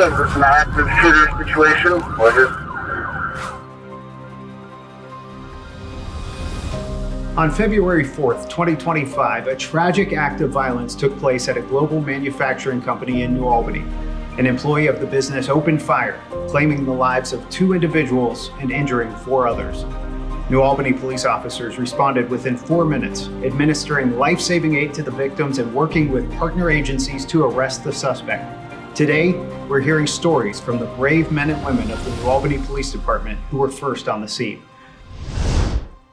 is this an active shooter situation or just... On February 4th, 2025, a tragic act of violence took place at a global manufacturing company in New Albany. An employee of the business opened fire, claiming the lives of 2 individuals and injuring 4 others. New Albany police officers responded within 4 minutes, administering life-saving aid to the victims and working with partner agencies to arrest the suspect. Today, we're hearing stories from the brave men and women of the New Albany Police Department who were first on the scene.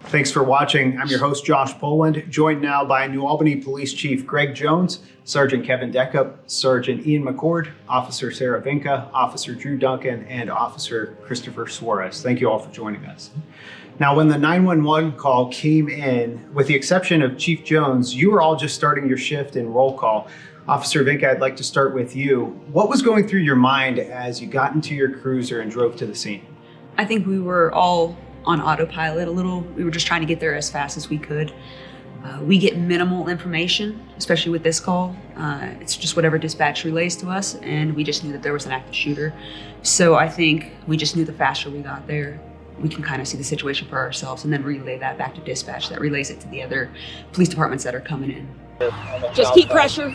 Thanks for watching. I'm your host, Josh Poland, joined now by New Albany Police Chief Greg Jones, Sergeant Kevin Deckup, Sergeant Ian McCord, Officer Sarah Vinca, Officer Drew Duncan, and Officer Christopher Suarez. Thank you all for joining us. Now, when the 911 call came in, with the exception of Chief Jones, you were all just starting your shift in roll call. Officer Vinca, I'd like to start with you. What was going through your mind as you got into your cruiser and drove to the scene? I think we were all on autopilot a little. We were just trying to get there as fast as we could. We get minimal information, especially with this call. It's just whatever dispatch relays to us, and we just knew that there was an active shooter. So I think we just knew the faster we got there, we can kind of see the situation for ourselves and then relay that back to dispatch that relays it to the other police departments that are coming in. Just keep pressure,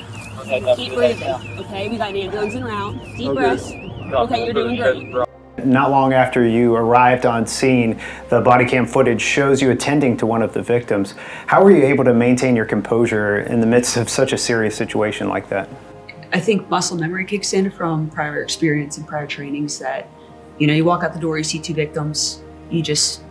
keep breathing, okay? We got an ambulance en route, deep breaths. Okay, you're doing great. Not long after you arrived on scene, the body cam footage shows you attending to one of the victims. How were you able to maintain your composure in the midst of such a serious situation like that? I think muscle memory kicks in from prior experience and prior trainings that, you walk out the door, you see 2 victims, you just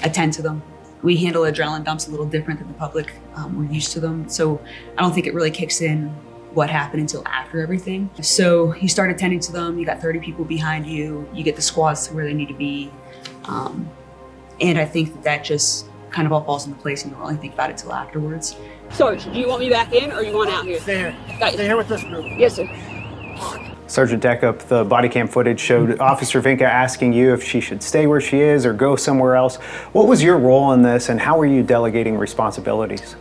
attend to them. We handle adrenaline dumps a little different than the public. We're used to them. So I don't think it really kicks in what happened until after everything. So you start attending to them, you got 30 people behind you, you get the squads to where they need to be. And I think that just kind of all falls into place and you don't really think about it till afterwards. Sarge, do you want me back in or you want out here? Stay here. Got you. Stay here with this group. Yes, sir. Sergeant Deckup, the body cam footage showed Officer Vinca asking you if she should stay where she is or go somewhere else. What was your role in this and how were you delegating responsibilities?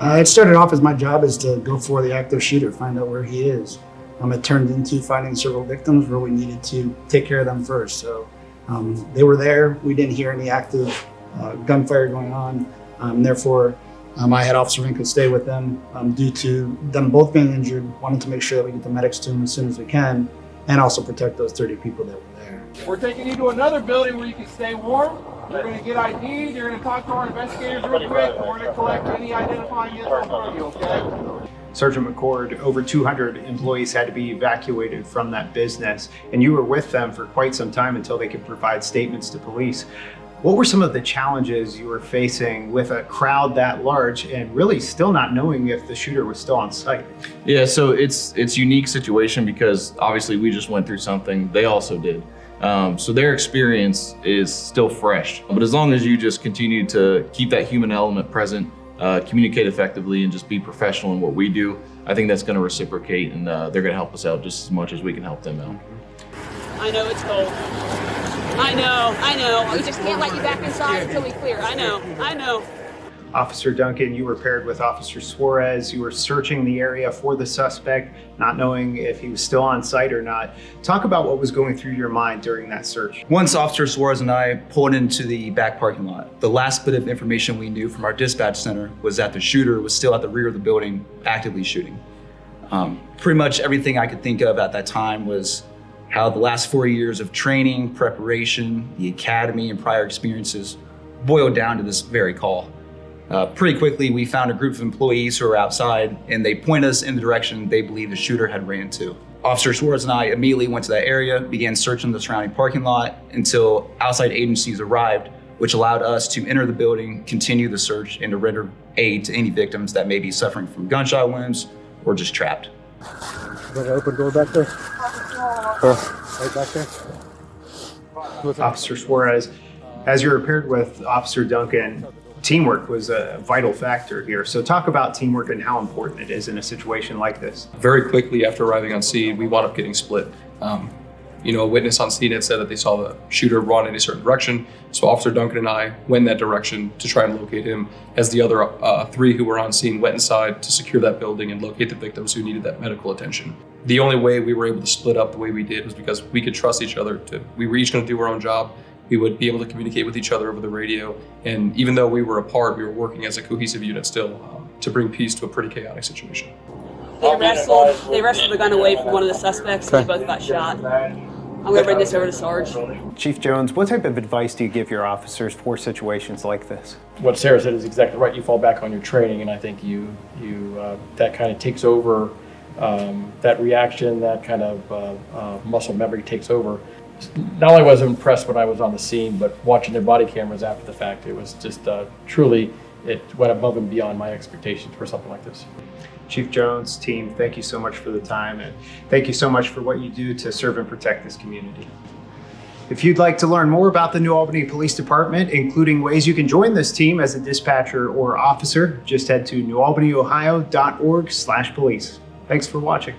It started off as my job is to go for the active shooter, find out where he is. It turned into finding several victims where we needed to take care of them first. So they were there. We didn't hear any active gunfire going on. Therefore, I had Officer Vinca stay with them due to them both being injured, wanting to make sure that we get the medics to them as soon as we can, and also protect those 30 people that were there. We're taking you to another building where you can stay warm. You're going to get ID, you're going to talk to our investigators real quick, and we're going to collect any identifying info from you, okay? Sergeant McCord, over 200 employees had to be evacuated from that business, and you were with them for quite some time until they could provide statements to police. What were some of the challenges you were facing with a crowd that large and really still not knowing if the shooter was still on site? Yeah, so it's a unique situation because obviously we just went through something, they also did. So their experience is still fresh. But as long as you just continue to keep that human element present, communicate effectively, and just be professional in what we do, I think that's going to reciprocate and they're going to help us out just as much as we can help them out. I know it's cold. I know. We just can't let you back inside until we clear. I know. Officer Duncan, you were paired with Officer Suarez. You were searching the area for the suspect, not knowing if he was still on site or not. Talk about what was going through your mind during that search. Once Officer Suarez and I pulled into the back parking lot, the last bit of information we knew from our dispatch center was that the shooter was still at the rear of the building, actively shooting. Pretty much everything I could think of at that time was how the last 4 years of training, preparation, the academy, and prior experiences boiled down to this very call. Pretty quickly, we found a group of employees who were outside and they pointed us in the direction they believed the shooter had ran to. Officer Suarez and I immediately went to that area, began searching the surrounding parking lot until outside agencies arrived, which allowed us to enter the building, continue the search, and to render aid to any victims that may be suffering from gunshot wounds or just trapped. Got an open door back there? Right back there? Officer Suarez, as you were paired with Officer Duncan, teamwork was a vital factor here. So talk about teamwork and how important it is in a situation like this. Very quickly after arriving on scene, we wound up getting split. A witness on scene had said that they saw the shooter run in a certain direction. So Officer Duncan and I went in that direction to try and locate him, as the other 3 who were on scene went inside to secure that building and locate the victims who needed that medical attention. The only way we were able to split up the way we did was because we could trust each other. We were each going to do our own job. We would be able to communicate with each other over the radio. And even though we were apart, we were working as a cohesive unit still to bring peace to a pretty chaotic situation. They wrestled the gun away from one of the suspects, and they both got shot. I'm going to bring this over to Sarge. Chief Jones, what type of advice do you give your officers for situations like this? What Sarah said is exactly right. You fall back on your training, and I think that kind of takes over. That reaction, that kind of muscle memory takes over. Not only was I impressed when I was on the scene, but watching their body cameras after the fact, it was just truly, it went above and beyond my expectations for something like this. Chief Jones, team, thank you so much for the time, and thank you so much for what you do to serve and protect this community. If you'd like to learn more about the New Albany Police Department, including ways you can join this team as a dispatcher or officer, just head to newalbanyohio.org/police. Thanks for watching.